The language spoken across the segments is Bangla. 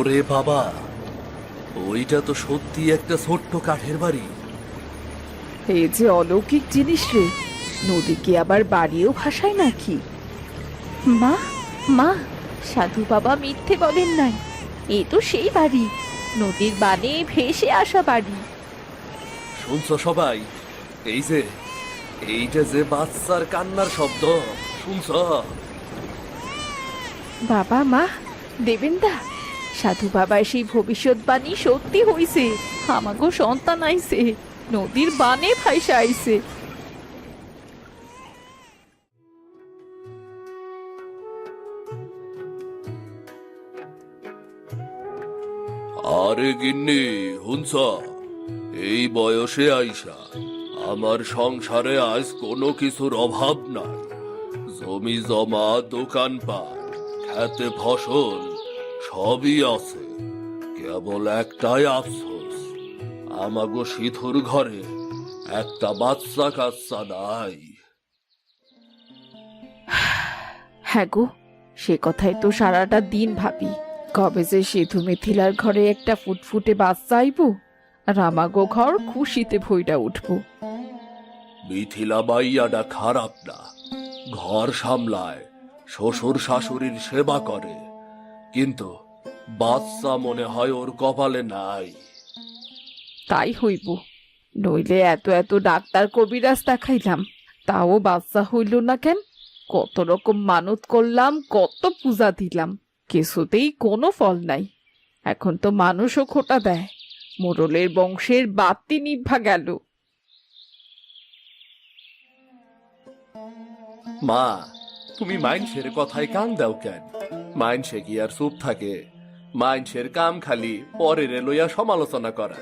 ওরে বাবা, ওইটা তো সত্যি একটা ছোট্ট কাঠের বাড়ি। এই যে অলৌকিক জিনিস রে, নদী কি আবার বাড়িও ভাসায় নাকি? মা, মা, সাধু বাবা মিথ্যে বলেন নাই। এ তো সেই বাড়ি, নদীর বানে ভেসে আসা বাড়ি। শুনছো সবাই? এইটা যে বাচ্চার কান্নার শব্দ, শুনছো? বাবা, মা, দেবেন্দা, সাধু বাবার সেই ভবিষ্যৎবাণী সত্যি হইছে। আমাগো সন্তান আইছে, নদীর বানে ভাইসা আইছে। আরে গিন্নি, হুনছ? এই বয়সে আইসা আমার সংসারে আজ কোনো কিছুর অভাব নাই। জমি জমা, দোকানপাট, খেতে ফসল সবই আছে। কেবল একটাই আফসোস, আমাগো সিধুর ঘরে একটা বাচ্চা কাচ্চা নাই। হ্যাঁ গো, সে কথাই তো সারাটা দিন ভাবি। কবে যে সেতু মিথিলার ঘরে একটা ফুটফুটে বাচ্চা আইবো, আর আমাগো ঘর খুশিতে ভইরা উঠবো। মিথিলা মাইয়াটা খারাপ না, ঘর সামলায়, শ্বশুর শাশুড়ির সেবা করে, কিন্তু বাচ্চা মনে হয় ওর কপালে নাই। তাই হইব, নইলে এত এত ডাক্তার কবিরাজ দেখাইলাম, তাও বাচ্চা হইল না কেন? কত রকম মানত করলাম, কত পূজা দিলাম, কিছুতেই কোনো ফল নাই। এখন তো মানুষও খোটা দেয়, মোড়লের বংশের বাতি নিভা গেল। মা, তুমি মাইনসের কথায় কান দাও কেন? মাইনসে কি আর চুপ থাকে? মাইনসের কাম খালি পরের লইয়া সমালোচনা করা।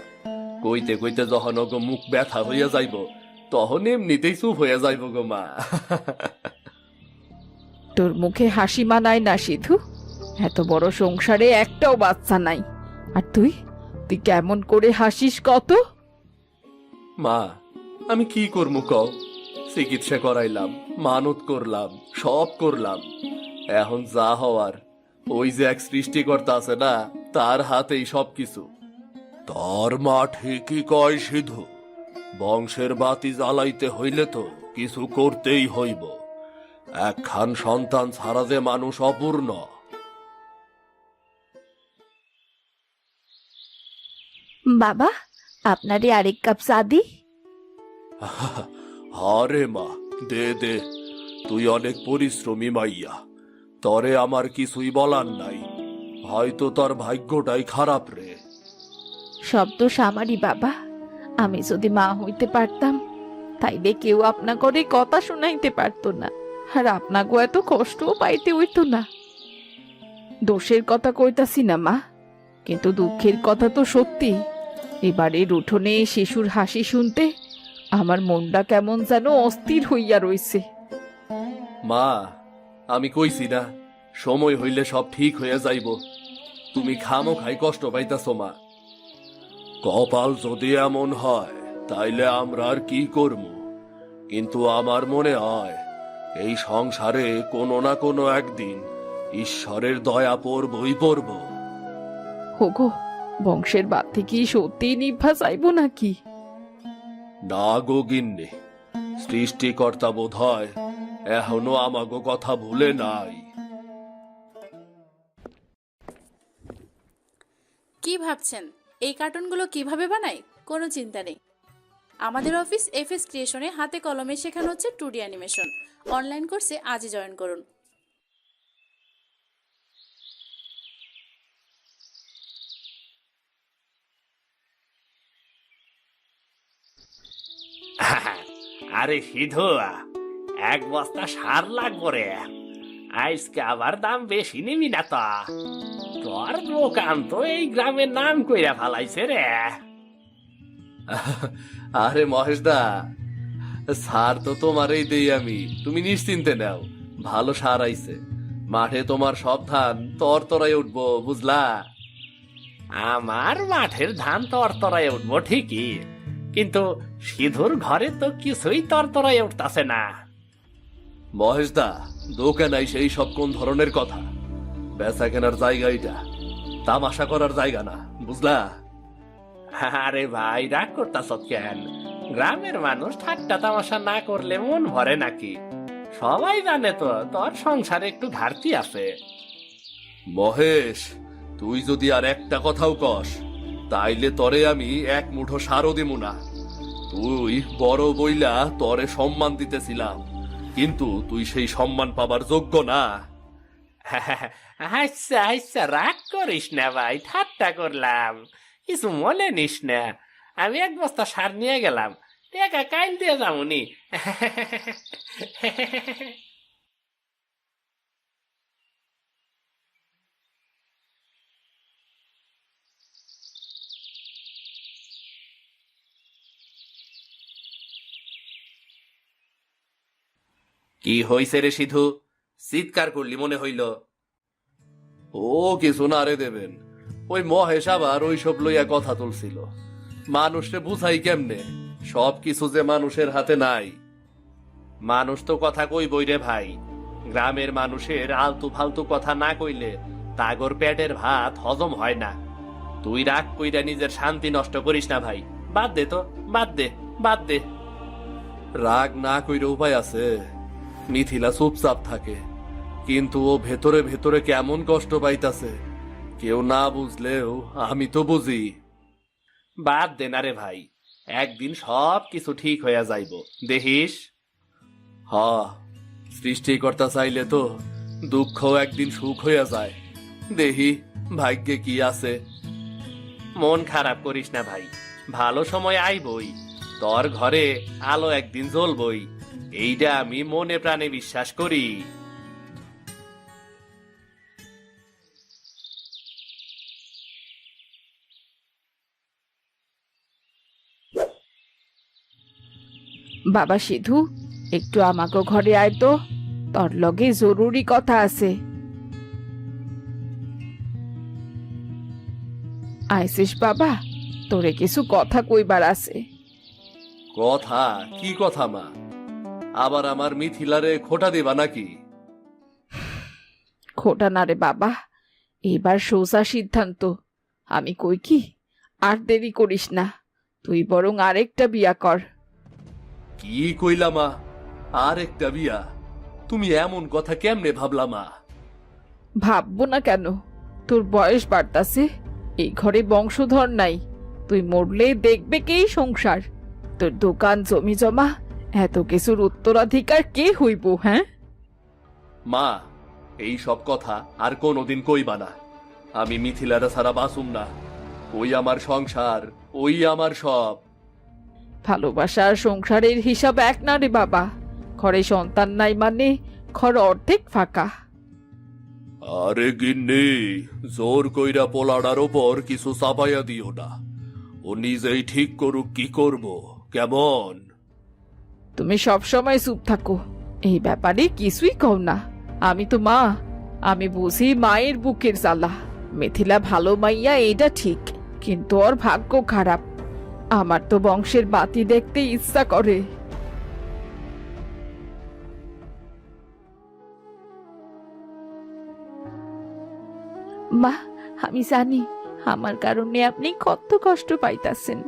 কইতে কইতে যখন ওগো মুখ ব্যথা হইয়া যাইব, তখন এমনিতেই চুপ হইয়া যাইব গো মা। তোর মুখে হাসি মানায় না সিধু, এত বড় সংসারে একটাও বাচ্চা নাই, আর তুই তুই কেমন করে হাসিস কত? মা, আমি কি করবো কও? চিকিৎসা করাইলাম, মানত করলাম, সব করলাম। এখন যা হওয়ার, ওই যে এক সৃষ্টিকর্তা আছে না, তার হাতেই সবকিছু। তোর মা ঠিকই কয় সিধু, বংশের বাতি জ্বালাইতে হইলে তো কিছু করতেই হইব। একখান সন্তান ছাড়া যে মানুষ অপূর্ণ। বাবা, আপনারে আরেক কাপ চা দি? হারে মা, দে দে, তুই অনেক পরিশ্রমী মাইয়া, তরে আমার কিছুই বলার নাই। হয়তো তোর ভাগ্যটাই খারাপ রে। সব দোষ আমারই বাবা। আমি যদি মা হইতে পারতাম, তাইলে কেউ আপনা করে কথা শুনাইতে পারতো না, আর আপনাকে এত কষ্টও পাইতে হইতো না। দোষের কথা কইতাছি না মা, কিন্তু দুঃখের কথা তো সত্যি। এবারের উঠোনে শিশুর হাসি শুনতে আমার মনটা কেমন যেন অস্থির হইয়া রইছে। মা, আমি কইছি না, সময় হইলে সব ঠিক হইয়া যাইব। তুমি খামোখাই কষ্ট পাইতাছ মা। কপাল যদি এমন হয়, তাইলে আমরা আর কি করব? কিন্তু আমার মনে হয় এই সংসারে কোনো না কোনো একদিন ঈশ্বরের দয়া পড়বই পড়ব। হোগো, বংশের বাতি কি সত্যি নিভা যাইব নাকি? না গো গিন্নি, সৃষ্টিকর্তা বোধ হয় এখনো আমাগো কথা ভুলে নাই। কি ভাবছেন এই কার্টুনগুলো কিভাবে বানাই? কোনো চিন্তা নেই। আমাদের অফিস এফএস ক্রিয়েশনে হাতে কলমে শেখানো হচ্ছে 2D অ্যানিমেশন। অনলাইন কোর্সে আজই জয়েন করুন। আরে সিধু, এক বস্তা সার লাগবো রে। আজকে আবার দাম বেশি নিবি না তো? তোর দোকান তো এই গ্রামের নাম কইরা ফালাইছে রে। আরে মহেশ দা, সার তো তোমারই দেই আমি, তুমি নিশ্চিন্তে নাও। ভালো সার আইছে, মাঠে তোমার সব ধান তরতরাই উঠবো, বুঝলা? আমার মাঠের ধান তরতরায় উঠবো ঠিকই, কিন্তু সিধুর ঘরে তো কিছুই তরতরায় উঠতাছে না। মহেশ দা, দোকান আইসে এই সব কোন ধরনের কথা? বেচা কেনার জায়গা এটা, তামাশা করার জায়গা না, বুঝলা? আরে ভাই, রাগ করতাছ কেন? গ্রামের মানুষ ঠাট্টা তামাশা না করলে মন ভরে নাকি? সবাই জানে তো তোর সংসারে একটু ঘাটতি আছে। মহেশ, তুই যদি আর একটা কথাও কস, তাইলে তরে আমি এক মুঠো সারও দিমু না। তুই বড় বইলা তরে সম্মান দিতেছিলাম, কিন্তু তুই সেই সম্মান পাবার যোগ্য না। আচ্ছা আচ্ছা, রাগ করিস না ভাই, ঠাট্টা করলাম, কিছু মনে নিস না। আমি এক বস্তা সার নিয়ে গেলাম, টাকা কাইল দিয়ে যাবনি। কি হইছে রে সিধু? চিৎকার করলি মনে হইল। ও কিছু না রে দেবেন, ওই মহেশ আবার ওইসব লইয়া কথা তুলছিল। মানুষে বুঝাই কেমনে, সব কিছু যে মানুষের হাতে নাই। মানুষ তো কথা কইবই রে ভাই, গ্রামের মানুষের আলতু ফালতু কথা না কইলে তাগর পেটের ভাত হজম হয় না। তুই রাগ কইরা নিজের শান্তি নষ্ট করিস না ভাই, বাদ দে তো, বাদ দে, বাদ দে। রাগ না কইরে উপায় আছে? মিথিলা চুপচাপ থাকে, কিন্তু ও ভেতরে ভেতরে কেমন কষ্ট পাইতাছে কেউ না বুঝলেও আমি তো বুঝি। বাদ দে না রে ভাই, একদিন সব কিছু ঠিক হইয়া যাইব, দেখিস। হ, সৃষ্টিকর্তা চাইলে তো দুঃখ একদিন সুখ হইয়া যায়। দেহি ভাগ্যে কি আছে। মন খারাপ করিস না ভাই, ভালো সময় আইবই, তোর ঘরে আলো একদিন জ্বলবই, এইটা আমি মনে প্রাণে বিশ্বাস করি। বাবা সিধু, একটু আমাকে ঘরে আয় তো, তোর লগে জরুরি কথা আছে। আইসিস বাবা, তোরে কিছু কথা কইবার আছে। কথা? কি কথা মা? আবার আমার মিথিলারে খোটা দিবা নাকি? খোটা না রে বাবা, এবার সোজা সিদ্ধান্ত। আমি কই কি, আর দেরি করিস না, তুই বরং আরেকটা বিয়া কর। কি কইলা মা? আর একটা বিয়া? তুমি এমন কথা কেমনে ভাবলা মা? ভাববো না কেন, তোর বয়স বাড়তাছে, এই ঘরে বংশধর নাই, তুই মরলে দেখবে কেই সংসার? তোর দোকান জমি জমা এত কিছুর উত্তরাধিকার কে হইব? হ্যাঁ মা, এই সব কথা আর কোনোদিন কইবা না। আমি মিথিলারা ছাড়া বাঁচুম না। ওই আমার সংসার, ওই আমার সব। ভালোবাসা আর সংসারের হিসাব এক না রে বাবা। ঘরে সন্তান নাই মানে ঘর অর্ধেক ফাঁকা। আরে গিন্নি, জোর কইরা পোলাডার ওপর কিছু চাপাইয়া দিও না। ও নিজেই ঠিক করুক কি করব, কেমন? তুমি সব সময় চুপ থাকো, এই ব্যাপারে কিছুই কও না। আমি তো মা, আমি বুঝি মায়ের বুকের জ্বালা। মিথিলা ভালো মাইয়া এটা ঠিক, কিন্তু ওর ভাগ্য খারাপ। আমার তো বংশের বাতি দেখতে ইচ্ছা করে। মা, আমি জানি আমার কারণে আপনি কত কষ্ট পাইতাছেন।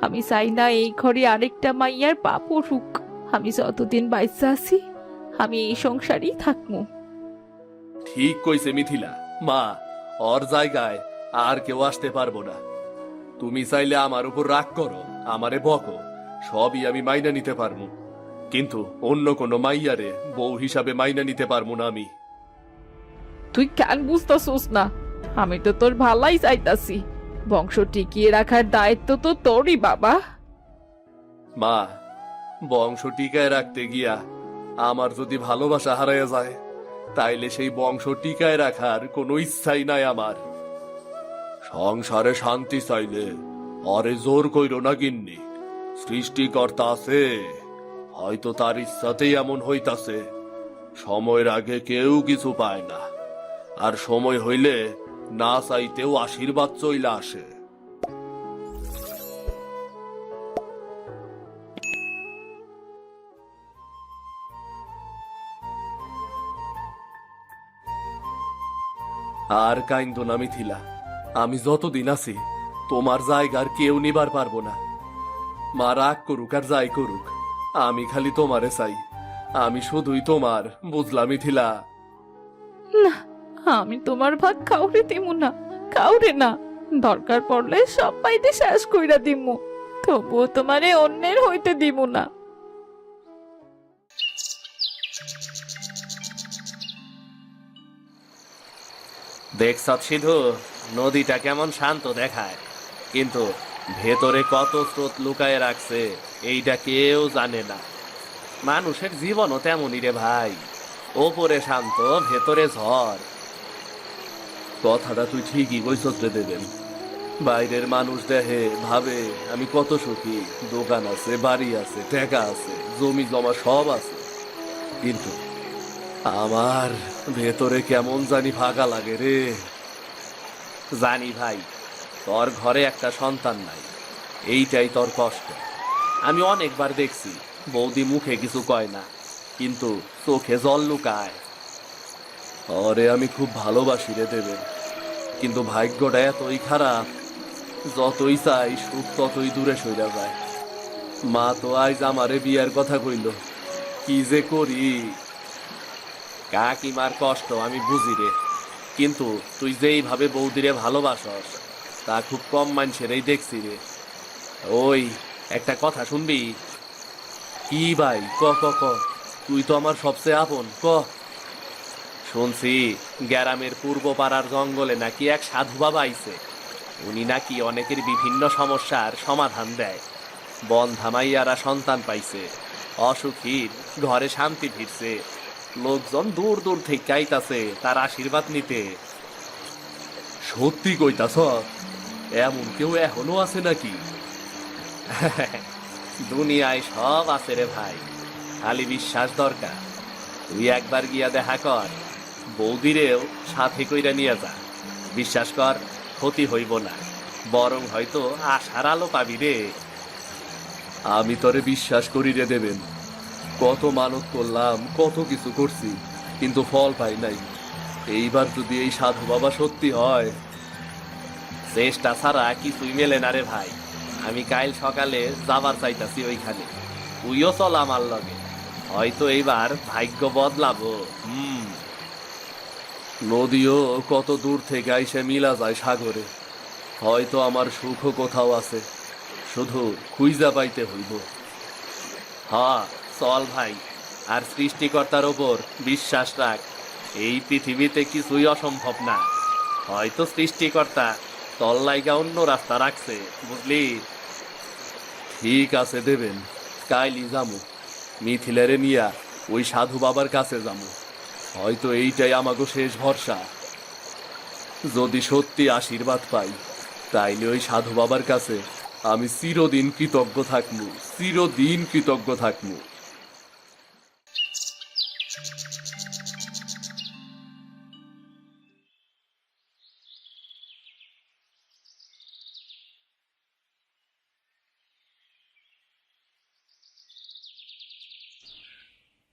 আমি চাই না এই ঘরে আরেকটা মাইয়ার পাপ উঠুক। আমি যতদিন বাইসা আছি, আমি এই সংসারেই থাকবো। ঠিক কইছে মিথিলা। মা, ওর জায়গায় আর কেউ আসতে পারবো না। তুমি চাইলে আমার উপর রাগ করো, আমারে বকো, সবই আমি মাইনা নিতে পারবো, কিন্তু অন্য কোনো মাইয়ারে বউ হিসাবে মাইনা নিতে পারবো না আমি। তুই কেন বুঝতেছোস না? আমি তো তোর ভালাই চাইতাছি। বংশ টিকিয়ে রাখার দায়িত্ব তো তোরই বাবা। মা, বংশ টিকায় রাখতে গিয়া আমার যদি ভালোবাসা হারাইয়া যায়, তাইলে সেই বংশ টিকায় রাখার কোনো ইচ্ছাই নাই আমার। সংসারে শান্তি চাইলে অরে জোর কইরো না গিন্নি। সৃষ্টিকর্তা আছে, হয়তো তার ইচ্ছাতেই এমন হইতাছে। সময়ের আগে কেউ কিছু পায় না, আর সময় হইলে না চাইতেও আশীর্বাদ চইলা আসে। আর কাইন্দ না মিথিলা, আমি যতদিন আছি তোমার জায়গার কেউ নিবার পারবো না। মা রাগ করুক আর যাই করুক, আমি খালি তোমারে চাই। আমি শুধুই তোমার, বুঝলা মিথিলা? না, আমি তোমার ভাগ কাউরে দিমু না, কাউরে না। দরকার পড়লে সব পাইতে শেষ কইরা দিমু, তবুও তোমারে অন্যের হইতে দিমু না। দেখছ সিধু, নদীটা কেমন শান্ত দেখায়, কিন্তু ভেতরে কত স্রোত লুকায়ে রাখছে এইটা কেউ জানে না। মানুষের জীবনও তেমনই রে ভাই, ওপরে শান্ত ভেতরে ঝড়। কথাটা তুই ঠিকই কইছস রে দেবেন। বাইরের মানুষ দেখে ভাবে আমি কত সুখী, দোকান আছে, বাড়ি আছে, টাকা আছে, জমি জমা সব আছে, কিন্তু আমার ভেতরে কেমন জানি ফাঁকা লাগে রে। জানি ভাই, তোর ঘরে একটা সন্তান নাই, এইটাই তোর কষ্ট। আমি অনেকবার দেখছি বৌদি মুখে কিছু কয় না, কিন্তু চোখে জল লুকায়। ওরে আমি খুব ভালোবাসি রে দেবেন, কিন্তু ভাগ্যটা এতই খারাপ, যতই চাই সুখ ততই দূরে সইরা যায়। মা তো আজ আমারে বিয়ার কথা কইল, কি যে করি। কাকিমার কষ্ট আমি বুঝি রে, কিন্তু তুই যেইভাবে বৌদিরে ভালোবাসস তা খুব কম মানুষেরই দেখছি রে। ওই একটা কথা শুনবি? কি ভাই, ক ক ক, তুই তো আমার সবচেয়ে আপন, ক। শুনছি গ্রামের পূর্ব পাড়ার জঙ্গলে নাকি এক সাধু বাবা আইছে। উনি নাকি অনেকের বিভিন্ন সমস্যার সমাধান দেয়। বন ধামাইয়ারা সন্তান পাইছে, অসুখীর ঘরে শান্তি ফিরছে, লোকজন দূর দূর থেকে আইতাছে তার আশীর্বাদ নিতে। সত্যি কইতাছ? এমন কেউ এখনো আছে নাকি? দুনিয়ায় সব আছে রে ভাই, খালি বিশ্বাস দরকার। তুই একবার গিয়া দেখা কর, বৌদিরেও সাথে কইরা নিয়ে যা। বিশ্বাস কর, ক্ষতি হইব না, বরং হয়তো আশার আলো পাবি রে। আমি তোরে বিশ্বাস করি রে দেবেন। কত মানত করলাম, কত কিছু করছি, কিন্তু ফল পাই নাই। এইবার যদি এই সাধু বাবা সত্যি হয়। চেষ্টা ছাড়া কিছুই মেলে না রে ভাই। আমি কাল সকালে যাবার চাইতাছি ওইখানে, তুইও চল আমার লগে, হয়তো এইবার ভাগ্য বদলাবো। নদীও কত দূর থেকে আইসে মিলা যায় সাগরে। হয়তো আমার সুখও কোথাও আছে, শুধু খুঁজা পাইতে হইব। হ্যাঁ চল ভাই, আর সৃষ্টিকর্তার ওপর বিশ্বাস রাখ। এই পৃথিবীতে কিছুই অসম্ভব না। হয়তো সৃষ্টিকর্তা তল লাইগা অন্য রাস্তা রাখছে, বুঝলি? ঠিক আছে দেবেন, কাইলি যামু, মিথিলারে নিয়া ওই সাধু বাবার কাছে যামু। হয়তো এইটাই আমাগো শেষ ভরসা। যদি সত্যি আশীর্বাদ পাই, তাইলে ওই সাধু বাবার কাছে আমি চিরদিন কৃতজ্ঞ থাকমু, চিরদিন কৃতজ্ঞ থাকমু।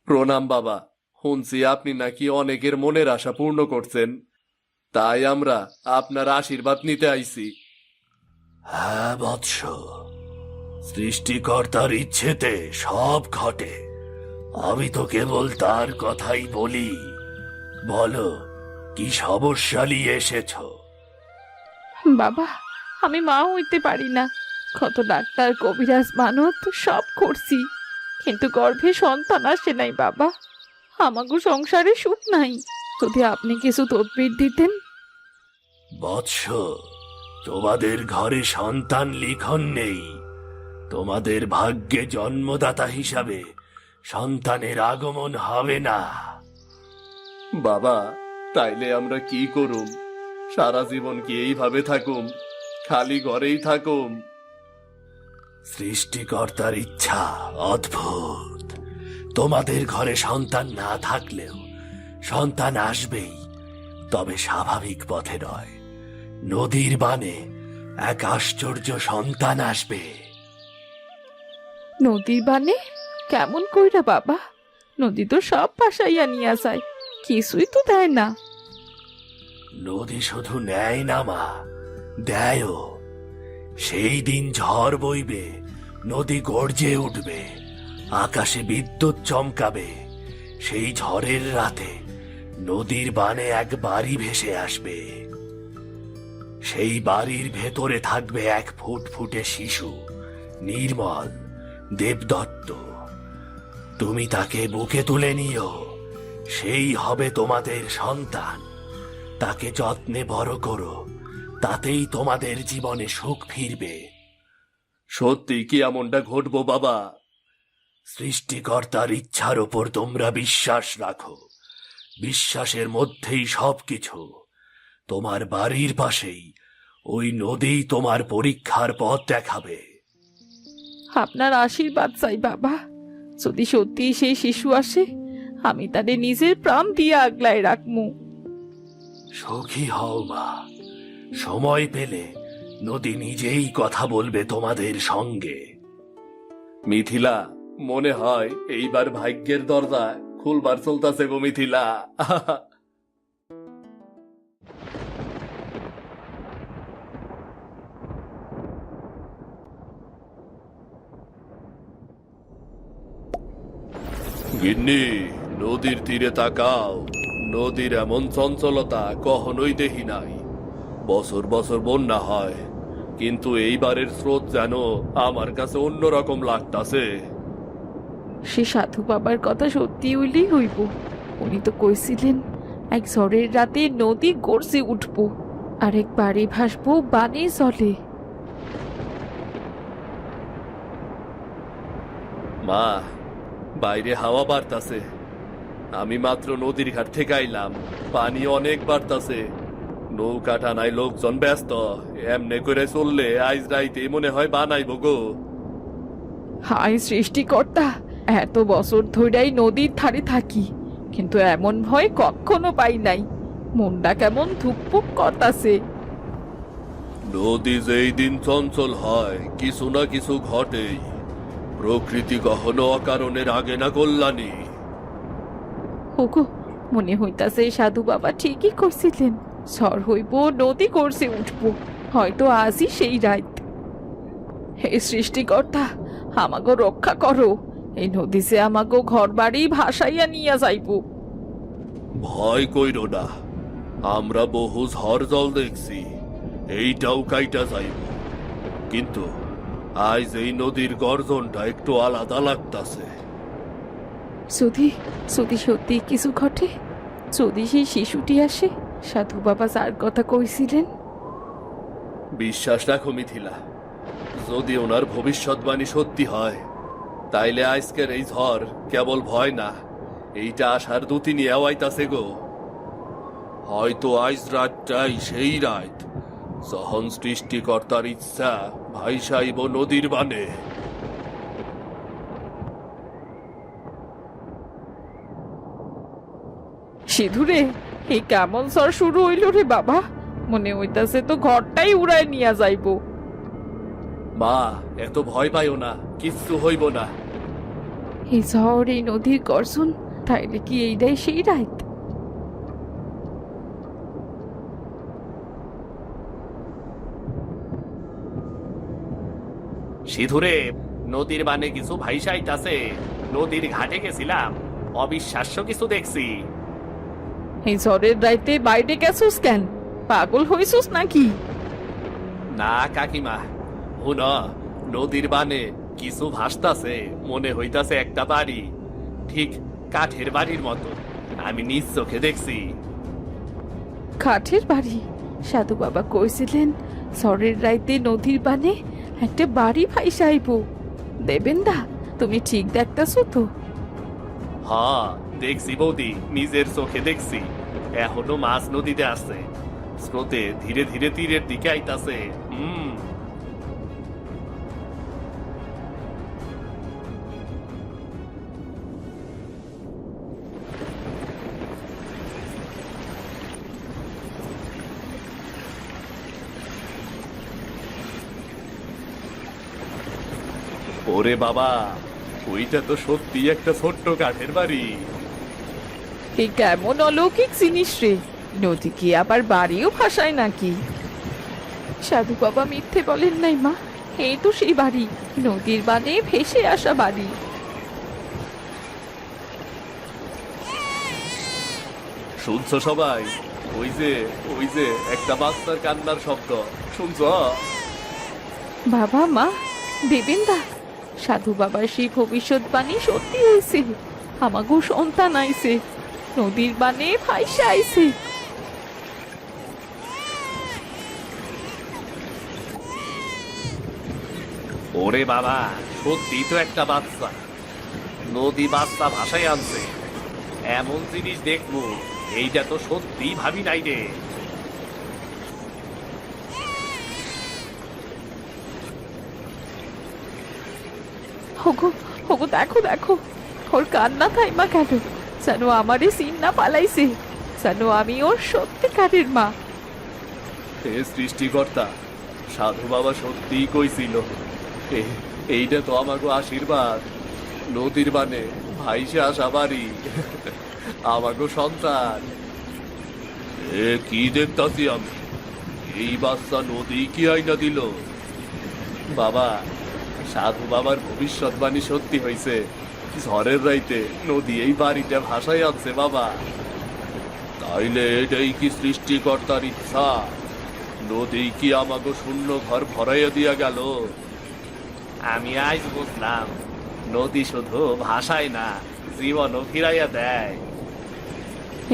প্রণাম বাবা, শুনছি আপনি নাকি অনেকের মনের আশা পূর্ণ করছেন, তাই আমরা আপনার আশীর্বাদ নিতে আইছি। হ্যাঁ বৎস, সৃষ্টিকর্তার ইচ্ছেতে সব ঘটে। আমি তো কেবল তার কথাই বলি। বলো, কি সমস্যা নিয়ে এসেছ? বাবা, আমি মা হইতে পারি না। কত ডাক্তার, কবিরাজ, মানত সব করছি, কিন্তু গর্ভে সন্তান আসে নাই বাবা। আমাগো সংসারে সুখ নাই, যদি আপনি কিছু তদবির দিতেন। বৎস, তোমাদের ঘরে সন্তান লিখন নেই। তোমাদের ভাগ্যে জন্মদাতা হিসাবে সন্তানের আগমন হবে না। বাবা, তাইলে আমরা কি করুম? সারা জীবন কি এইভাবে থাকুম, খালি ঘরেই থাকুম? সৃষ্টিকর্তার ইচ্ছা অদ্ভুত। তোমাদের ঘরে সন্তান না থাকলেও সন্তান আসবেই, তবে স্বাভাবিক পথে নয়। নদীর বানে এক আশ্চর্য সন্তান আসবে। নদীর বানে? কেমন কইরা বাবা? নদী তো সব ভাসাইয়া নিয়া যায়, কিছুই তো দেয় না। নদী শুধু নেয় না মা, দেয়ও। সেই দিন ঝড় বইবে, নদী গর্জে উঠবে, আকাশে বিদ্যুৎ চমকাবে। সেই ঝড়ের রাতে নদীর বানে এক বাড়ি ভেসে আসবে। সেই বাড়ির ভেতরে থাকবে এক ফুটফুটে শিশু, নির্মল, দেবদত্ত। তুমি তাকে বুকে তুলে নিও, সেই হবে তোমাদের সন্তান। তাকে যত্নে বড় করো, তাতেই তোমাদের জীবনে সুখ ফিরবে। সত্যি কি এমনটা ঘটবো বাবা? সৃষ্টিকর্তার ইচ্ছার ওপর তোমরা বিশ্বাস রাখো। বিশ্বাসের মধ্যেই সবকিছু। তোমার বাড়ির পাশেই ওই নদী তোমার পরীক্ষার পথ দেখাবে। আপনার আশীর্বাদ চাই বাবা। যদি সত্যি সেই শিশু আসে, আমি তাদের নিজের প্রাণ দিয়ে আগলায় রাখমু। সুখী হও মা। সময় পেলে নদী নিজেই কথা বলবে তোমাদের সঙ্গে। মিথিলা, মনে হয় এইবার ভাগ্যের দরজা খুলবার চলতেছে গো মিথিলা। গিন্নি, নদীর তীরে তাকাও। নদীর এমন চঞ্চলতা কখনোই দেখি নাই। বছর বছর বন্যা হয়, কিন্তু এইবারের স্রোত যেন আমার কাছে অন্যরকম লাগতাছে। সে সাধু বাবার কথা সত্যি হইলেই হইব। উনি তো কইছিলেন এক ঝড়ের রাতে নদী গর্জে উঠব, আর এক বাড়ি ভাসবো বানে জলে। মা, বাইরে হাওয়া বাড়তাছে। আমি মাত্র নদীর ঘাট থেকে আইলাম, পানি অনেক বাড়তাছে। নৌকা টানায় লোকজন ব্যস্ত। এমনে করে চললে আজ রাইতে মনে হয় বানাইব গো। হায় সৃষ্টিকর্তা, এত বছর ধরেই নদীর ধারে থাকি, কিন্তু এমন ভয় কখনো পাই নাই। মনটা কেমন ধুকপুক করতাছে। নদী যেই দিন চঞ্চল হয়, কিছু না কিছু ঘটেই। প্রকৃতি কখনো অকারণের আগে না কল্যাণী। ওগো, মনে হইতাছে সাধু বাবা ঠিকই কইছিলেন। ঝড় হইব, নদী গর্জে উঠব, হয়তো আজই সেই রাত। হে সৃষ্টিকর্তা, আমাগো রক্ষা করো। এই নদী যে আমাগো ঘর বাড়ি ভাসাইয়া নিয়া যাইব। ভয় কইরো না, আমরা বহু ঝড় জল দেখছি। এইটাও কাইটা যাইব, কিন্তু আজ এই নদীর গর্জনটা একটু আলাদা লাগতাছে। যদি যদি সত্যি কিছু ঘটে, যদি সেই শিশুটি আসে, সাধু বাবা যার কথা কইছিলেন। বিশ্বাস রাখো মিথিলা, যদি ওনার ভবিষ্যৎবাণী সত্যি হয়, তাইলে আজকের এই ঝড় কেবল ভয় না, এইটা আসার দুতি নিয়ে আইতাছে গো। হয়তো আজ রাতটাই সেই রাত যখন সৃষ্টিকর্তার ইচ্ছা ভাইসাইব নদীর বানে। সিধুরে, এই কেমন ঝড় শুরু হইল রে বাবা। মনে হইতাছে তো ঘরটাই উড়ায় নিয়া যাইব। মা, এত ভয় পাইও না, কিচ্ছু হইব না। এই ঝড়, এই নদীর গর্জন, তাইলে কি এইটাই সেই রাত? সিধুরে, নদীর বানে কিছু ভাইসাইতাছে। নদীর ঘাটে গেছিলাম, অবিশ্বাস্য কিছু দেখছি। এই ঝড়ের রাইতে বাইরে গেছুস কেন? পাগল হইছুস নাকি? না কাকিমা, হুন, নদীর বানে কিছু ভাসতাছে। মনে হইতাছে একটা বাড়ি, ঠিক কাঠের বাড়ির মতো। আমি নিজ চোখে দেখছি। কাঠের বাড়ি? সাধু বাবা কইছিলেন ঝড়ের রাইতে নদীর বানে একটা বাড়ি ভাইসাইব। দেবেন দা, তুমি ঠিক দেখতাছো তো? হ্যাঁ, দেখছি বৌদি, নিজের চোখে দেখছি। এখনো মাছ নদীতে আছে, স্রোতে ধীরে ধীরে তীরের দিকে আইতাছে। ওরে বাবা, ওইটা তো সত্যি একটা ছোট্ট কাঠের বাড়ি। এই কেমন অলৌকিক জিনিস রে! নদী কি আবার বাড়িও ভাসায় নাকি? সাধু বাবা মিথ্যে বলেন নাই মা, এই তো সেই বাড়ি, নদীর বানে ভেসে আসা বাড়ি। শুনছো সবাই? ওই যে একটা বাচ্চার কান্নার শব্দ শুনছো? বাবা মা, দেবেন দা, সাধু বাবার সেই ভবিষ্যৎবাণী সত্যি হয়েছে। আমাগো সন্তান আইছে, নদীর বানে ভাইসা আইছে। ওরে বাবা, সত্যি তো একটা বাচ্চা, নদী বাচ্চা ভাষায় আনছে। এমন জিনিস দেখবো এইটা তো সত্যি ভাবি নাই রে। হগো হগো, দেখো দেখো, ওর কান্না থাইমা কেন? যেন আমারে সিন না পালাইছে, যেন আমি ওর সত্যিকারের মা। হে সৃষ্টিকর্তা, সাধু বাবা সত্যিই কইছিল, এইটা তো আমাকে আশীর্বাদ। নদীর বানে ভাইসে আসা বাড়ি, আমাকে সন্তান। এ কি দেখতাছি আমি, এই বাচ্চা নদী কি আইনা দিল? বাবা, সাধু বাবার ভবিষ্যৎবাণী সত্যি হয়েছে। ঝড়ের রাইতে নদী এই বাড়িটা ভাসায় আনছে বাবা। তাইলে এটাই কি সৃষ্টিকর্তার ইচ্ছা? নদী কি আমাকে শূন্য ঘর ভরাইয়া দিয়া গেল? আমি আজ বুঝলাম, নদী শুধু ভাসায় না, জীবনও ফিরাইয়া দেয়।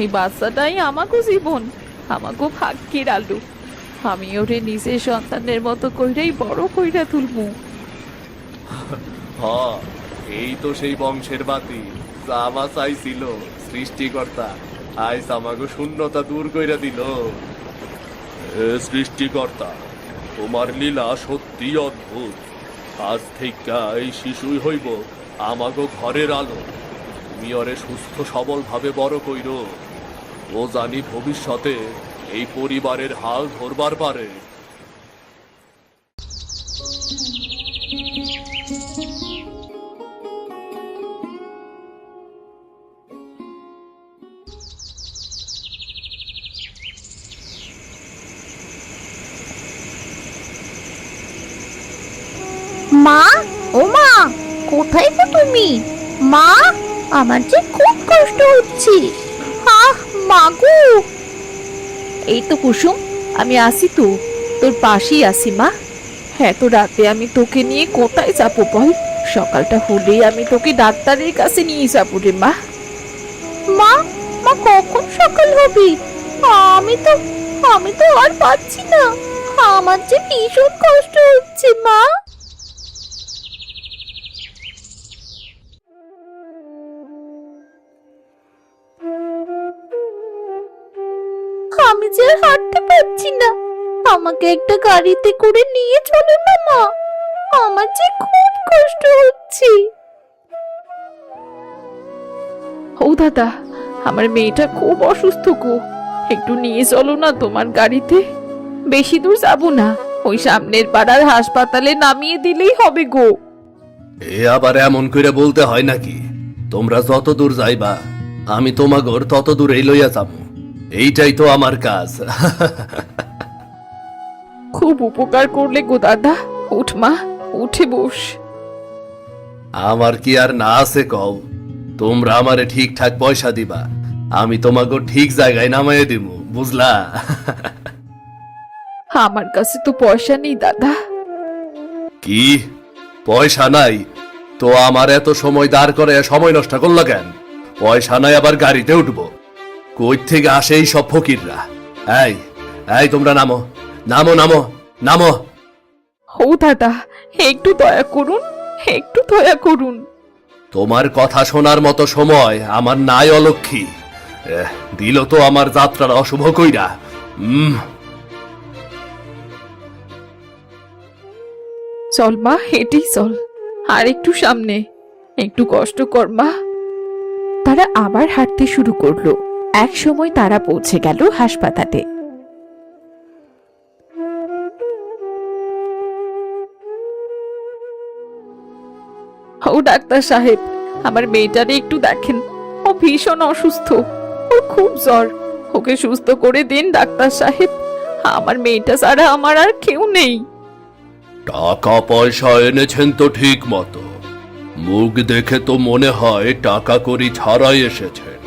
এই বাচ্চাটাই আমাগো জীবন, আমাগো ভাগ্যের আলু। আমি ওরে নিজের সন্তানের মতো কইরাই বড় কইরা তুলমু। হ, এই তো সেই বংশের বাতি যা আমার চাইছিল সৃষ্টিকর্তা। আজ আমাকে শূন্যতা দূর কইরা দিল। হে সৃষ্টিকর্তা, তোমার লীলা সত্যি অদ্ভুত। আজ থেকে এই শিশুই হইব আমাগো ঘরের আলো। তুমি ওরে সুস্থ সবল ভাবে বড় কইরো। ও জানি ভবিষ্যতে এই পরিবারের হাল ধরবার পারে। মা, ও মা, কোথায় গো তুমি? মা, আমার যে খুব কষ্ট হচ্ছে। আহ মা গো। এই তো কুসুম, আমি আসি তো, তোর পাশেই আসি মা। হ্যাঁ, তো রাতে আমি তোকে নিয়ে কোথায় যাবো বল? সকালটা হলেই আমি তোকে ডাক্তারের কাছে নিয়ে যাবো রে মা। মা, মা কখন সকাল হবে? আমি তো আর পাচ্ছি না। আমার যে ভীষণ কষ্ট হচ্ছে মা। আমি যে আর হাঁটতে পারছি না। আমাকে একটা গাড়িতে করে নিয়ে চলো না মা। আমার যে খুব কষ্ট হচ্ছে। ও দাদা, আমার মেয়েটা খুব অসুস্থ গো, একটু নিয়ে চলো না তোমার গাড়িতে। বেশি দূর যাবো না, ওই সামনের পাড়ার হাসপাতালে নামিয়ে দিলেই হবে গো। এ আবার এমন করে বলতে হয় নাকি? তোমরা যত দূর যাইবা আমি তোমাগর তত দূরেই লইয়া যাবো। এইটাই তো আমার কাজ। খুব উপকার করলে গো দাদা। উঠ মা, উঠে বস। আমার কি আর না আছে কও? তোমরা আমারে ঠিকঠাক পয়সা দিবা, আমি তোমাগো ঠিক জায়গায় নামাইয়ে দিব, বুঝলা? আমার কাছে তো পয়সা নেই দাদা। কি পয়সা নাই? তো আমার এত সময় দাঁড় করে সময় নষ্ট করলো কেন? পয়সা নাই আবার গাড়িতে উঠবো? কই থেকে আসে এই সব ফকিররা? এই এই তোমরা নামো, নামো, নামো, নামো। ও দাদা, একটু দয়া করুন, একটু দয়া করুন। তোমার কথা শোনার মতো সময় আমার নাই অলক্ষী। দিল তো আমার যাত্রার অশুভ কইরা। চল মা, হেঁটেই চল। আর একটু সামনে, একটু কষ্ট কর মা। তারা আবার হাঁটতে শুরু করলো। এক সময় তারা পৌঁছে গেল হাসপাতালে। ও ডাক্তার সাহেব, আমার মেয়েটারে একটু দেখেন, ও ভীষণ অসুস্থ, ওর খুব জ্বর। ওকে সুস্থ করে দিন ডাক্তার সাহেব, আমার মেয়েটা ছাড়া আমার আর কেউ নেই। টাকা পয়সা এনেছেন তো ঠিক মতো, মুখ দেখে তো মনে হয় টাকা করি ছাড়াই এসেছেন।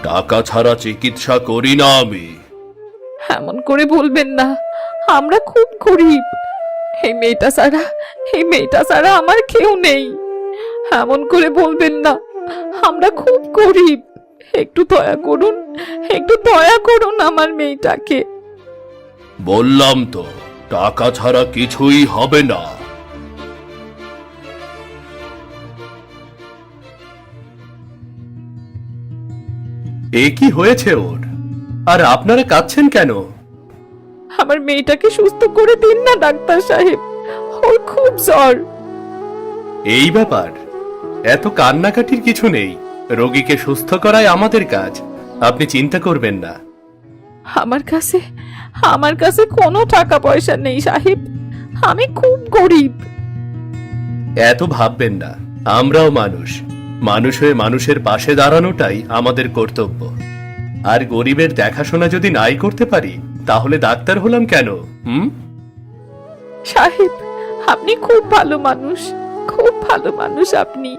টাকা ছাড়া চিকিৎসা করি না আমি। এমন করে বলবেন না, আমরা খুব গরিব। এই মেয়েটা ছাড়া আমার কেউ নেই। এমন করে বলবেন না, আমরা খুব গরিব। একটু দয়া করুন আমার মেয়েটাকে। বললাম তো টাকা ছাড়া কিছুই হবে না। এ কি হয়েছে ওর? আর আপনারা কাঁদছেন কেন? আমার মেয়েটাকে সুস্থ করে দিন না ডাক্তার সাহেব, ওর খুব জ্বর। এই ব্যাপার, এত কান্নাকাটির কিছু নেই। রোগীকে সুস্থ করাই আমাদের কাজ, আপনি চিন্তা করবেন না। আমার কাছে কোনো টাকা পয়সা নেই সাহেব, আমি খুব গরিব। এত ভাববেন না, আমরাও মানুষ হয়ে মানুষের পাশে দাঁড়ানোটাই আমাদের কর্তব্য। আর গরিবের দেখাশোনা যদি নাই করতে পারি, তাহলে ডাক্তার হলাম কেন? সাহেব, আপনি খুব ভালো মানুষ আপনি।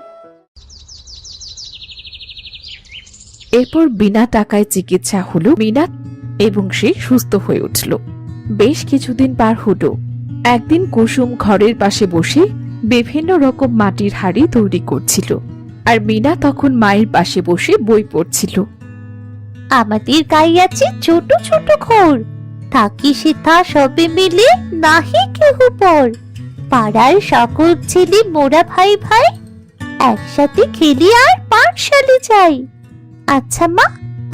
এরপর বিনা টাকায় চিকিৎসা হলো মিনাত এবং সে সুস্থ হয়ে উঠল। বেশ কিছুদিন পার হলো। একদিন কুসুম ঘরের পাশে বসে বিভিন্ন রকম মাটির হাড়ি তৈরি করছিল, আর মিনা তখন মায়ের পাশে বসে বই পড়ছিল। আমাদের গায়ে আছে ছোট ছোট ঘর, থাকি সেথা সবে মিলে নাহি কেহ পর। পাড়ার সকল ছেলে মোরা ভাই ভাই, একসাথে খেলি আর পাঠশালে যাই। আচ্ছা মা,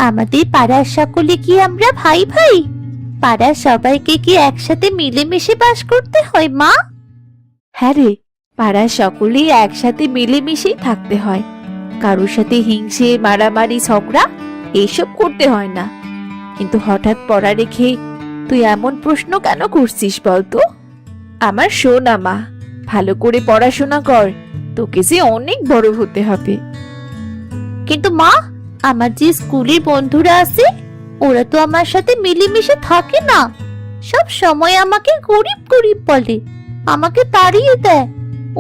আমাদের পাড়ার সকলে কি আমরা ভাই ভাই? পাড়ার সবাইকে কি একসাথে মিলেমিশে বাস করতে হয় মা? হ্যাঁ রে, পাড়ার সকলেই একসাথে মিলেমিশেই থাকতে হয়। কারোর সাথে হিংসে, মারামারি, ঝগড়া এইসব করতে হয় না। কিন্তু হঠাৎ পড়া রেখে তুই এমন প্রশ্ন কেন করছিস বলতো? আমার শোনা মা, ভালো করে পড়াশোনা কর, তোকে যে অনেক বড় হতে হবে। কিন্তু মা, আমার যে স্কুলের বন্ধুরা আছে ওরা তো আমার সাথে মিলেমিশে থাকে না, সব সময় আমাকে গরিব গরিব বলে, আমাকে তাড়িয়ে দেয়,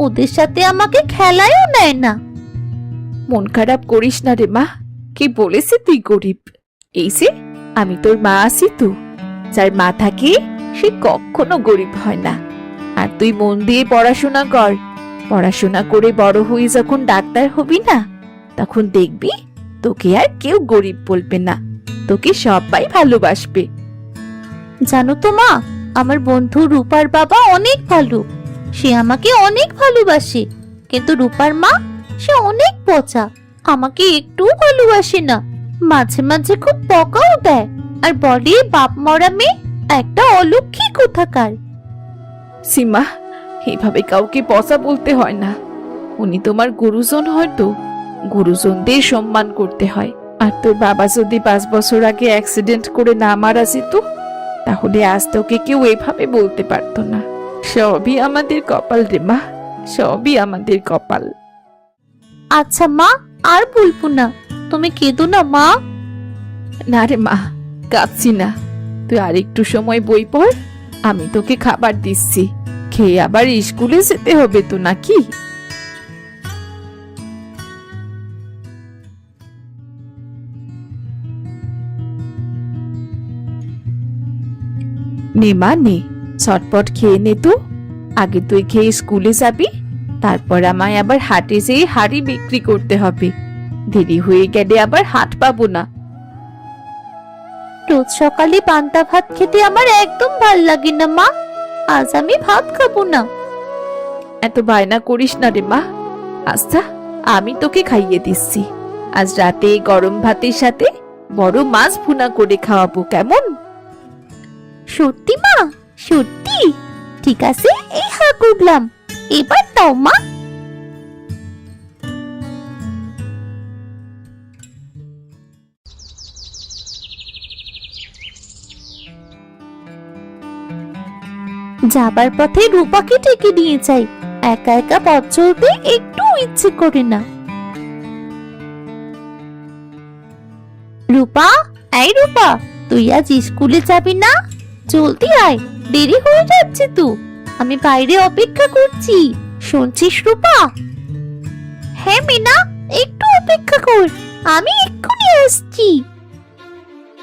ওদের সাথে আমাকে খেলায়ও নেয় না। মন খারাপ করিস না রে মা, কে বলেছে তুই গরিব? এই যে আমি তোর মা আছি তো, যার মা থাকে সে কখনো গরিব হয় না। আর তুই মন দিয়ে পড়াশোনা কর, পড়াশোনা করে বড় হয়ে যখন ডাক্তার হবি না, তখন দেখবি তোকে আর কেউ গরিব বলবে না, তোকে সবাই ভালোবাসবে। জানো তো মা, আমার বন্ধু রূপার বাবা অনেক ভালো, সে আমাকে অনেক ভালোবাসে। কিন্তু রূপার মা, সে অনেক পচা, আমাকে একটু ভালোবাসে না, মাঝে মাঝে খুব বকাও দেয়, আর বলে বাপ মরা মেয়ে, একটা অলক্ষী কোথাকার। সীমা, এইভাবে কাউকে পচা বলতে হয় না। উনি তোমার গুরুজন, হয়তো গুরুজনদের সম্মান করতে হয়। আর তোর বাবা যদি 5 বছর আগে অ্যাক্সিডেন্ট করে না মারা যেত, তাহলে আজ তোকে কেউ এভাবে বলতে পারতো না। সবই আমাদের কপাল রে মা, সবই আমাদের কপাল। আচ্ছা মা, আর বলবো না, তুমি কেঁদো না মা। না রে মা, কাঁদছি না। তুই আর একটু সময় বই পড়, আমি তোকে খাবার দিচ্ছি, খেয়ে আবার স্কুলে যেতে হবে তো নাকি? নে মা নে, চটপট খেয়ে নে তো। আগে তুই খেয়ে স্কুলে যাবি, তারপর আমায় আবার হাটে যেয়ে হাড়ি বিক্রি করতে হবে। দেরি হয়ে গেলে আবার হাট পাবো না। রোজ সকালে পান্তা ভাত খেতে আমার একদম ভাল লাগে না মা, আজ আমি ভাত খাবো না। এত বায়না করিস না রে মা। আচ্ছা, আমি তোকে খাইয়ে দিচ্ছি। আজ রাতে গরম ভাতের সাথে বড় মাছ ভুনা করে খাওয়াবো, কেমন? সত্যি মা? সত্যি? ঠিক আছে, এই হা করলাম, এবার দাও মা। যাবার পথে রূপাকে ডেকে নিয়ে যাই, একা একা পথ চলতে একটু ইচ্ছে করে না। রূপা, এই রূপা, তুই আজ স্কুলে যাবি না? জলদি আয়, দেরি হয়ে যাচ্ছে তো। আমি বাইরে অপেক্ষা করছি, শুনছিস রূপা? হ্যাঁ মিনা, একটু অপেক্ষা কর, আমি এক্ষুনি আসছি।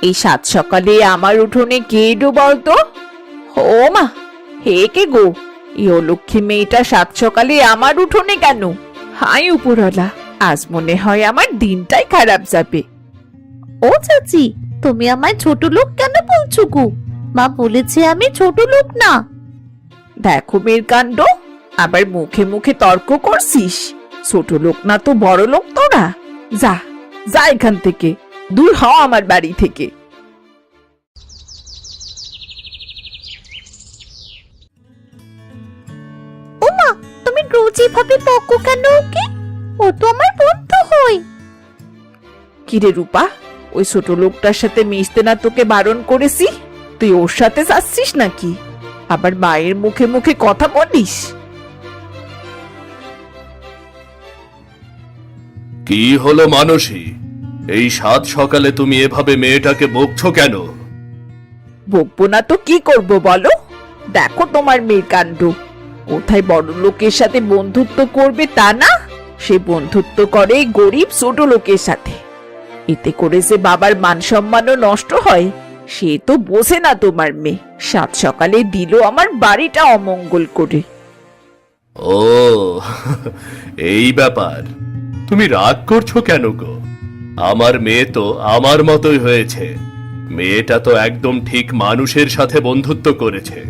এই সাত সকালে আমার উঠোনে কে এলো বলতো? ও মা, হে কে গো? এই অলক্ষী মেয়েটা সাত সকালে আমার উঠোনে কেন? হাই উপরওয়ালা, আজ মনে হয় আমার দিনটাই খারাপ যাবে। ও চাচি, তুমি আমায় ছোট লোক কেন বলছো গো? মা বলেছে আমি ছোট লোক না। দেখো মেয়ের কাণ্ড, আবার মুখে মুখে তর্ক করছিস। ছোট লোক না তো বড় লোক তোরা। যা যা এখান থেকে, দূর হ আমার বাড়ি থেকে। ওমা, তুমি রোজ এভাবে বকো কেন ওকে? ও তো আমার বন্ধু হয়। কিরে রূপা, ওই ছোট লোকটার সাথে মিশতে না তোকে বারণ করেছি? তুই ওর সাথে যাচ্ছিস নাকি? আবার মায়ের মুখে মুখে কথা বলিস। কি হলো মানসী? এই সাত সকালে তুমি এভাবে মেয়েটাকে বকছো কেন? বকবো না তো কি করব বলো? দেখো তোমার মেয়ের কাণ্ড। কোথায় বড় লোকের সাথে বন্ধুত্ব করবে তা না, সে বন্ধুত্ব করে গরিব ছোট লোকের সাথে। এতে করে যে বাবার মান সম্মানও নষ্ট হয়, সে তো বোঝে না তোমার মেয়ে। সাত সকালে দিল আমার বাড়িটা অমঙ্গল করে। ও, এই ব্যাপার। তুমি রাগ করছো কেন গো? আমার মেয়ে তো আমার মতোই হয়েছে। মেয়েটা তো একদম ঠিক মানুষের সাথে বন্ধুত্ব করেছে,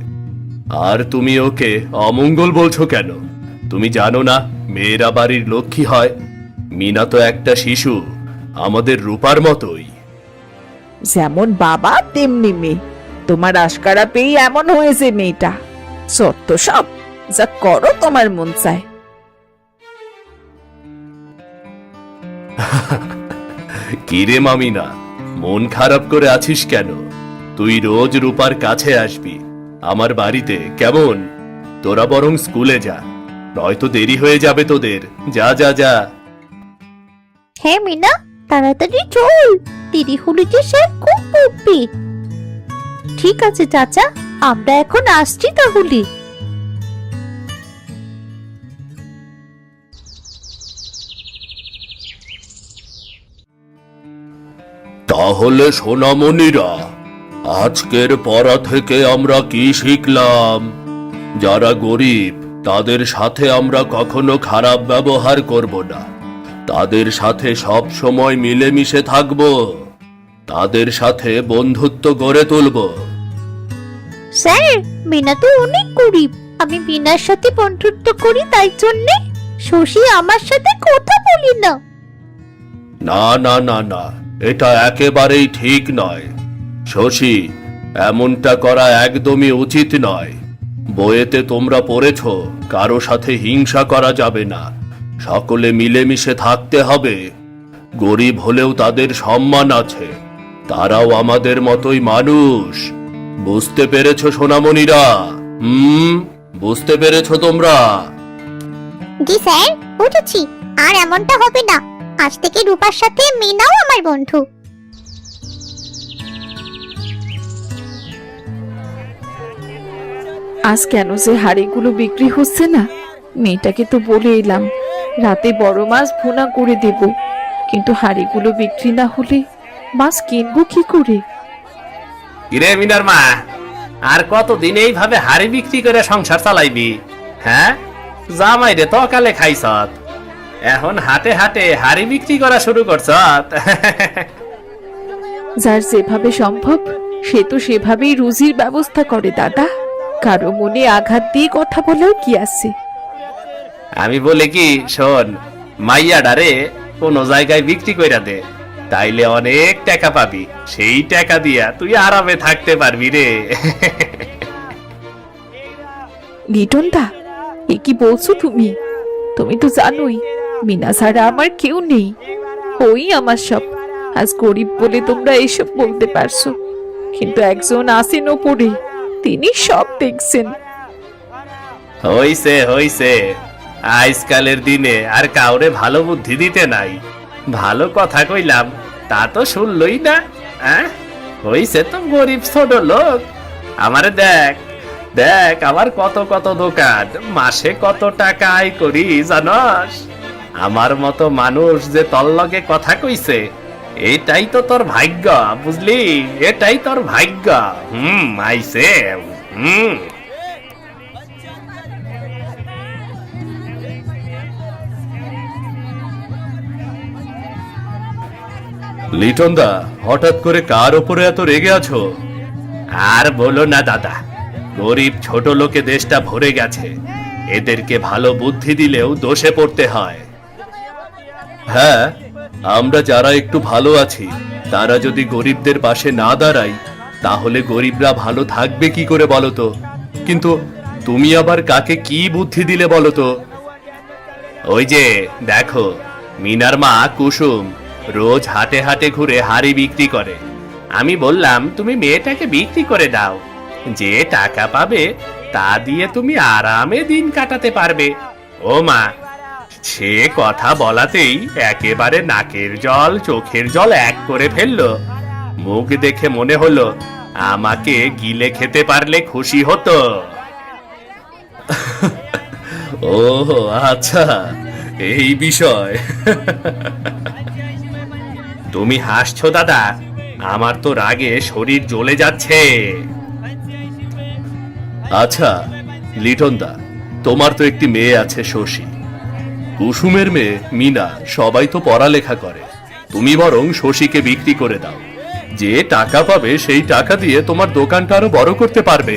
আর তুমি ওকে অমঙ্গল বলছো কেন? তুমি জানো না মেয়েরা বাড়ির লক্ষ্মী হয়? মিনা তো একটা শিশু, আমাদের রূপার মতোই। যেমন বাবা তেমনি মেয়ে। তোমার আশকারা পেয়ে এমন হয়েছে মেয়েটা। সত্য সব, যা করো তোমার মন চায়। কিরে মামিনা, মন খারাপ করে আছিস কেন? তুই রোজ রূপার কাছে আসবি আমার বাড়িতে, কেমন? তোরা বরং স্কুলে যা, নয়তো দেরি হয়ে যাবে তোদের। যা যা যা। হ্যাঁ মিনা, তাড়াতাড়ি চল, দেরি হলে যে স্যার খুব বকবে। ঠিক আছে চাচা, আমরা এখন আসছি তাহলে। তাহলে সোনামণিরা, আজকের পড়া থেকে আমরা কি শিখলাম? যারা গরিব তাদের সাথে আমরা কখনো খারাপ ব্যবহার করব না, তাদের সাথে সব সময় মিলেমিশে থাকব, তাদের সাথে বন্ধুত্ব গড়ে তুলব। স্যার, মিনা তো অনেক গরিব, আমি মিনার সাথে বন্ধুত্ব করি, তাই জন্যে শশী আমার সাথে কথা বলি না। না না না না, এটা একেবারেই ঠিক নয় শশী, এমনটা করা একদমই উচিত নয়। বইয়েতে তোমরা পড়েছ কারো সাথে হিংসা করা যাবে না, সকলে মিলেমিশে থাকতে হবে। গরিব হলেও তাদের সম্মান আছে, তারাও আমাদের মতোই মানুষ। বুঝতে পেরেছো সোনামণিরা? বুঝতে পেরেছো তোমরা? জি স্যার, বুঝেছি। আর এমনটা হবে না, আজ থেকে রূপার সাথে মিনাও আমার বন্ধু। আজ কেন যে হাড়িগুলো বিক্রি হচ্ছে না? মেয়েটাকে তো বলে এলাম রাতে বড় মাছ ভুনা করে দেব, কিন্তু হাড়িগুলো বিক্রি না হলে মাছ কিনবো কি করে? কিরে মিনার মা, আর কতদিন এইভাবে হাড়ি বিক্রি করে সংসার চালাইবি? হ্যাঁ, জামাই রে তো কালে খাইছত, এখন হাটে হাটে হাড়ি বিক্রি করা শুরু করছত। যার যেভাবে সম্ভব সে তো সেভাবেই রুজির ব্যবস্থা করে দাদা। কারো মনে আঘাত দিয়ে কথা বলার কি আছে? আমি বলি কি, শোন, মাইয়াডারে কোনো জায়গায় বিক্রি কইরা দে, তাইলে অনেক টাকা পাবি, সেই টাকা দিয়া তুই আরামে থাকতে পারবি রে। লিটন দা, এ কি বলছো তুমি? তুমি তো জানোই মিনা ছাড়া আমার কেউ নেই, ওই আমার সব। আজ গরিব বলে তোমরা এসব বলতে পারছো, কিন্তু একজন আছেন ওপরে, তিনি সব দেখছেন। হইছে হইছে, আজকালের দিনে আর কাউরে ভালো বুদ্ধি দিতে নাই। ভালো কথা কইলাম, তা তো শুনলই না। হইছে তো গরিব ছোট লোক, আমারে দেখ, দেখ আমার কত কত দোকান, মাসে কত টাকা আয় করি জানস? আমার মতো মানুষ যে তোর লগে কথা কইছে, এটাই তো তোর ভাগ্য, বুঝলি? এটাই তোর ভাগ্য। আইছে। লিটন দা, হঠাৎ করে কার ওপরে এত রেগে আছো? আর বলো না দাদা, গরিব ছোট লোকে দেশটা ভরে গেছে, এদেরকে ভালো বুদ্ধি দিলেও দোষে পড়তে হয়। হ্যাঁ, আমরা যারা একটু ভালো আছি তারা যদি গরিবদের পাশে না দাঁড়াই, তাহলে গরিবরা ভালো থাকবে কি করে বলো তো? কিন্তু তুমি আবার কাকে কি বুদ্ধি দিলে বলো তো? ওই যে দেখো, মিনার মা কুসুম রোজ হাটে হাটে ঘুরে হাড়ি বিক্রি করে। আমি বললাম তুমি মেয়েটাকে বিক্রি করে দাও, যে টাকা পাবে তা দিয়ে তুমি আরামে দিন কাটাতে পারবে। ও মা, সে কথা বলাতেই একেবারে নাকের জল চোখের জল এক করে ফেললো। মুখ দেখে মনে হলো আমাকে গিলে খেতে পারলে খুশি হতো। ও আচ্ছা, এই বিষয়। তুমি হাসছো দাদা, আমার তো রাগে শরীর জ্বলে যাচ্ছে। আচ্ছা লিটন দা, তোমার তো একটি মেয়ে আছে শশী, কুসুমের মেয়ে মিনা, সবাই তো পড়ালেখা করে। তুমি বরং শশীকে বিক্রি করে দাও, যে টাকা পাবে সেই টাকা দিয়ে তোমার দোকানটা আরো বড় করতে পারবে।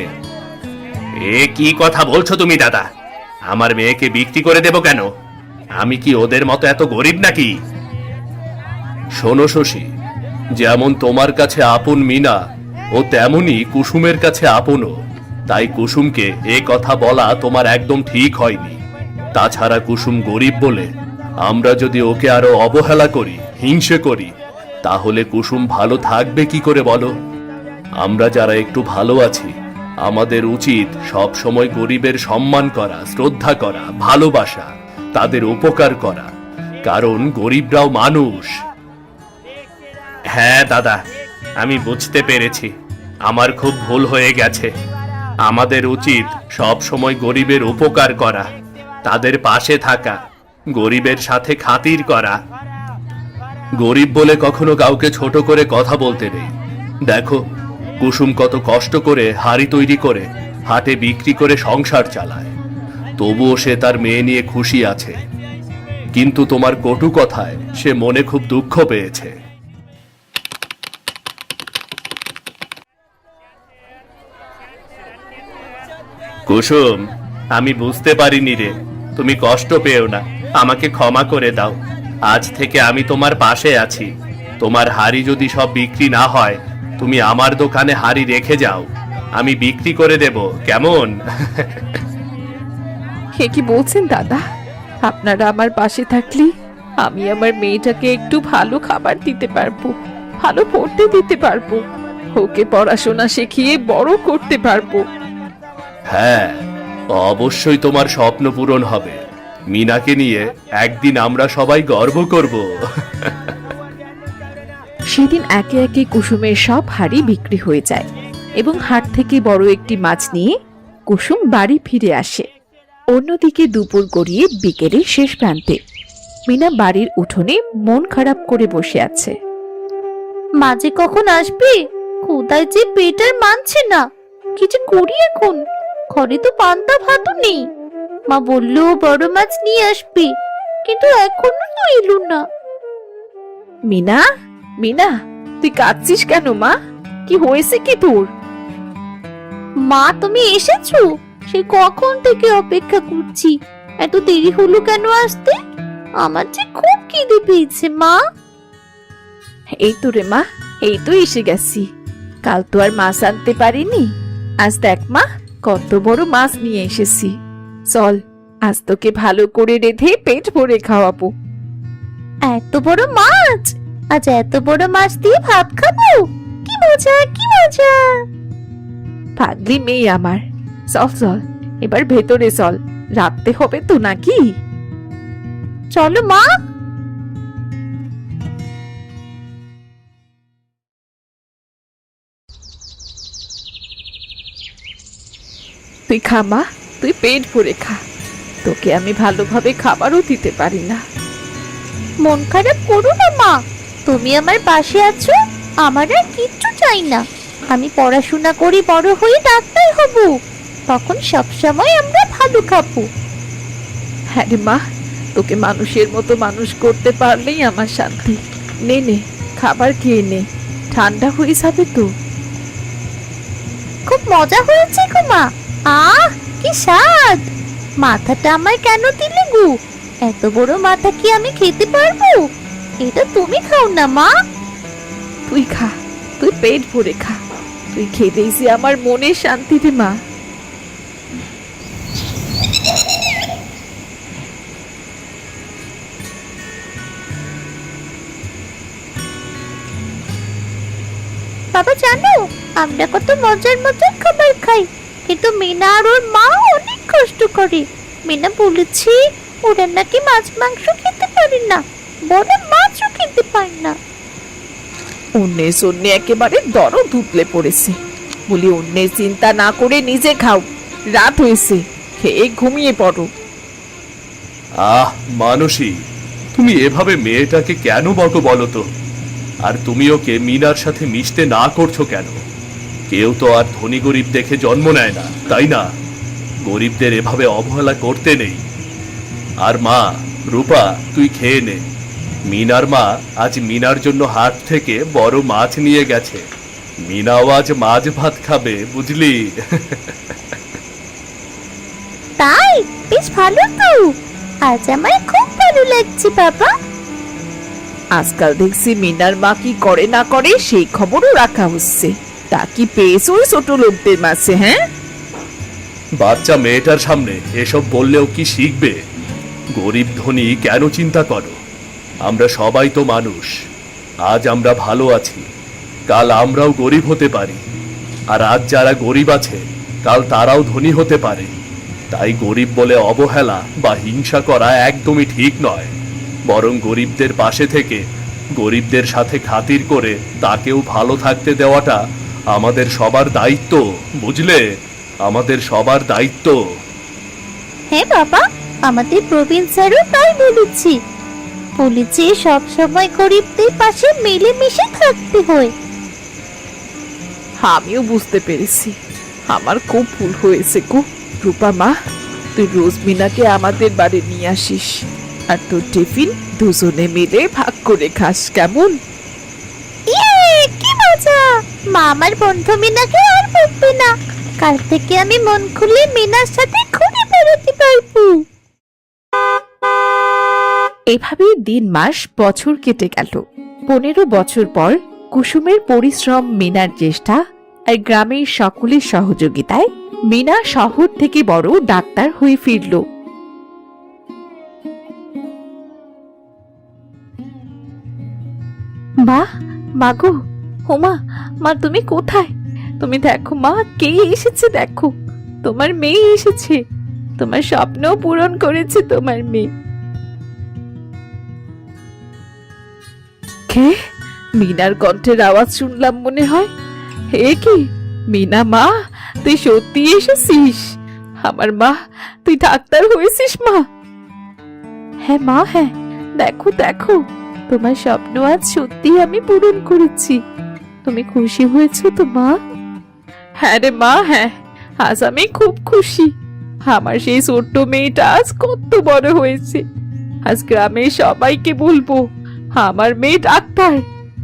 এ কি কথা বলছো তুমি দাদা? আমার মেয়েকে বিক্রি করে দেব কেন? আমি কি ওদের মতো এত গরিব নাকি? শোনো শশী, যেমন তোমার কাছে আপন মিনা, ও তেমনি কুসুমের কাছে আপনও। তাই কুসুমকে এ কথা বলা তোমার একদম ঠিক হয়নি। তাছাড়া কুসুম গরিব বলে আমরা যদি ওকে আরো অবহেলা করি, হিংসে করি, তাহলে কুসুম ভালো থাকবে কি করে বলো? আমরা যারা একটু ভালো আছি, আমাদের উচিত সব সময় গরিবের সম্মান করা, শ্রদ্ধা করা, ভালোবাসা, তাদের উপকার করা, কারণ গরিবরাও মানুষ। হ্যাঁ দাদা, আমি বুঝতে পেরেছি, আমার খুব ভুল হয়ে গেছে। আমাদের উচিত সব সময় গরিবের উপকার করা, তাদের পাশে থাকা, গরিবের সাথে খাতির করা। গরিব বলে কখনো কাউকে ছোট করে কথা বলতে নেই। দেখো, কুসুম কত কষ্ট করে হাড়ি তৈরি করে হাটে বিক্রি করে সংসার চালায়, তবুও সে তার মেয়ে নিয়ে খুশি আছে। কিন্তু তোমার কটু কথায় সে মনে খুব দুঃখ পেয়েছে। কুসুম, আমি বুঝতে পারিনি রে, তুমি কষ্ট পেও না, আমাকে ক্ষমা করে দাও। আজ থেকে আমি তোমার পাশে আছি। তোমার হাড়ি যদি সব বিক্রি না হয়, তুমি আমার দোকানে হাড়ি রেখে যাও, আমি বিক্রি করে দেব, কেমন? হে কি বলছেন দাদা? আপনারা আমার পাশে থাকলে আমি আমার মেয়েটাকে একটু ভালো খাবার দিতে পারবো, ভালো পড়তে দিতে পারবো, ওকে পড়াশোনা শিখিয়ে বড় করতে পারবো। হ্যাঁ, অবশ্যই তোমার স্বপ্ন পূরণ হবে। মিনাকে নিয়ে একদিন আমরা সবাই গর্ব করব। সেদিন একে একে কুসুমের সব হাড়ি বিক্রি হয়ে যায় এবং হাট থেকে বড় একটি মাছ নিয়ে কুসুম বাড়ি ফিরে আসে। অন্যদিকে দুপুর গড়িয়ে বিকেলের শেষ প্রান্তে মিনা বাড়ির উঠোনে মন খারাপ করে বসে আছে। মাঝে কখন আসবে? কোথায় যে পেট আর মানছে না, কি যে করি এখন? ঘরে তো পান্তা ভাতও নেই। মা বললো বড় মাছ নিয়ে আসবে, কিন্তু এখনো তো এলো না। মিনা, মিনা, তুই কাঁদছিস কেন মা? কি হয়েছে কি তোর? মা তুমি এসেছো? সে কখন থেকে অপেক্ষা করছি, এত দেরি হলো কেন আসতে? আমার যে খুব খিদে পেয়েছে মা। এই তো রে মা, এই তো এসে গেছি। কাল তো আর মাছ আনতে পারিনি, আজ দেখ মা কত বড় মাছ নিয়ে এসেছি। চল, আজ তোকে ভালো করে রেঁধে পেট ভরে খাওয়াবো। এত বড় মাছ? আজ এত বড় মাছ দিয়ে ভাত খাবো? কি মজা, কি মজা! পাগলি মেয়ে আমার, চল চল এবার ভেতরে চল, রাখতে হবে তো নাকি? চলো মা। তুই খা মা, তুই পেট ভরে খা। তোকে আমি ভালোভাবে খাবারও দিতে পারি না। মন খারাপ করো না মা, তুমি আমার পাশে আছো, আমার আর কিচ্ছু চাই না। আমি পড়াশোনা করি বড় হয়ে ডাক্তার হব, তখন সব সময় আমরা ভালো খাবো। হ্যাঁ রে মা, তোকে মানুষের মতো মানুষ করতে পারলেই আমার শান্তি। নে নে, খাবার খেয়ে নে, ঠান্ডা হয়ে যাবে তো। খুব মজা হয়েছে গো মা, আহ কি স্বাদ। মাথাটা আমায় কেন দিলে গো? এত বড় মাথা কি আমি খেতে পারবো? এটা তুমি খাও না মা। তুই খা, তুই পেট ভরে খা। তুই খেলেই যে আমার মনে শান্তি রে মা। বাবা জানো, আমরা কত মজার মজার খাবার খাই, কিন্তু মিনা আর ওর মা অনেক কষ্ট করে। মিনা বলেছে ওরা নাকি মাছ মাংস খেতে পারে না, বড় মাছও খেতে পায় না। অন্যের জন্য একেবারে দরদ উতলে পড়েছে। বলি অন্যের চিন্তা না করে নিজে খাও। রাত হয়েছে, খেয়ে ঘুমিয়ে পড়ো। মানসী, তুমি এভাবে মেয়েটাকে কেন বকো বলো তো? আর তুমি ওকে মিনার সাথে মিশতে না করছো কেন? কেউ তো আর ধনী গরিব দেখে জন্ম নেয় না, তাই না? গরিবদের এভাবে অবহেলা করতে নেই। আর মা, রূপা, তুই খেয়ে নে। মিনার মা আজ মিনার জন্য হাট থেকে বড় মাছ নিয়ে গেছে। মিনাও আজ মাছ ভাত খাবে, বুঝলি? তাই বেশ ভালো তো, আজ আমার খুব ভালো লাগছে বাবা। আজকাল দেখছি মিনার মা কি করে না করে সেই খবরও রাখা হচ্ছে। তা কি পেয়েছো ওই ছোট লোকদের মাঝে? হ্যাঁ, বাচ্চা মেয়েটার সামনে এসব বললেও কি শিখবে? গরিব ধনী কেন চিন্তা করো? আমরা সবাই তো মানুষ। আজ আমরা ভালো আছি, কাল আমরাও গরিব হতে পারি। আর আজ যারা গরিব আছে, কাল তারাও ধনী হতে পারে। তাই গরিব বলে অবহেলা বা হিংসা করা একদমই ঠিক নয়। বরং গরিবদের পাশে থেকে গরিবদের সাথে খাতির করে তাকেও ভালো থাকতে দেওয়াটা আমাদের সবার দায়িত্ব, বুঝলে? আমাদের সবার দায়িত্ব। হ্যাঁ বাবা, আমাদের প্রবীণ স্যারও তাই বলেছি। বলেছে সব সময় গরিবদের পাশে মিলেমিশে থাকতে হয়। আমিও বুঝতে পেরেছি, আমার খুব ভুল হয়েছে গো। রূপা মা, তুই রোজ মিনাকে আমাদের বাড়ি নিয়ে আসিস, আর তোর টিফিন দুজনে মিলে ভাগ করে খাস, কেমন? ইয়ে, কি মজা! মা আমার বন্ধু মিনাকে আর বকবে না। কাল থেকে আমি মন খুলে মিনার সাথে ঘুরে বেড়াতে পারবো। এভাবেই দিন মাস বছর কেটে গেল। 15 বছর পর কুসুমের পরিশ্রম, মিনার চেষ্টা আর গ্রামের সকলের সহযোগিতায় মিনা শহর থেকে বড় ডাক্তার হয়ে ফিরল। মা, মাগো, হোমা, মা তুমি কোথায়? তুমি দেখো মা, কে এসেছে দেখো। তোমার মেয়ে এসেছে, তোমার স্বপ্ন পূরণ করেছে তোমার মেয়ে। কে? মিনার কণ্ঠের আওয়াজ শুনলাম মনে হয়। হে কি মিনা মা, তুই সত্যি এসেছিস? আমার মা, তুই ডাক্তার হয়েছিস মা? হ্যাঁ মা, হ্যাঁ, দেখো দেখো, তোমার স্বপ্ন আজ সত্যি আমি পূরণ করেছি। তুমি খুশি হয়েছো তো মা? হ্যাঁ রে মা, হ্যাঁ, আজ আমি খুব খুশি। আমার সেই ছোট্ট মেয়েটা আজ কত বড় হয়েছে। আজ গ্রামের সবাইকে বলবো আমার মেয়ে ডাক্তার।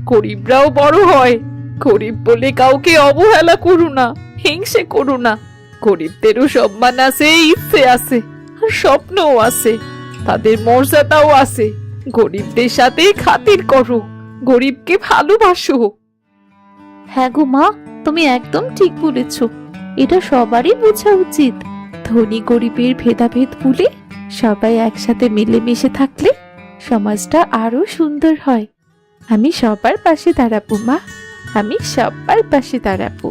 গরিবরাও বড় হয়। গরিব বলে কাউকে অবহেলা করো না, হিংসে করো না। গরিবদেরও সম্মান আছে, ইচ্ছে আছে, আর স্বপ্নও আছে, তাদের মর্যাদাও আছে। গরিবদের সাথে খাতির করো, গরিবকে ভালোবাসো। হ্যাঁ গো মা, তুমি একদম ঠিক বলেছ। এটা সবারই বোঝা উচিত। ধনী গরিবের ভেদাভেদ ভুলে সবাই একসাথে মিলেমিশে থাকলে সমাজটা আরো সুন্দর হয়। আমি সবার পাশে দাঁড়াবো মা, আমি সবার পাশে দাঁড়াবো।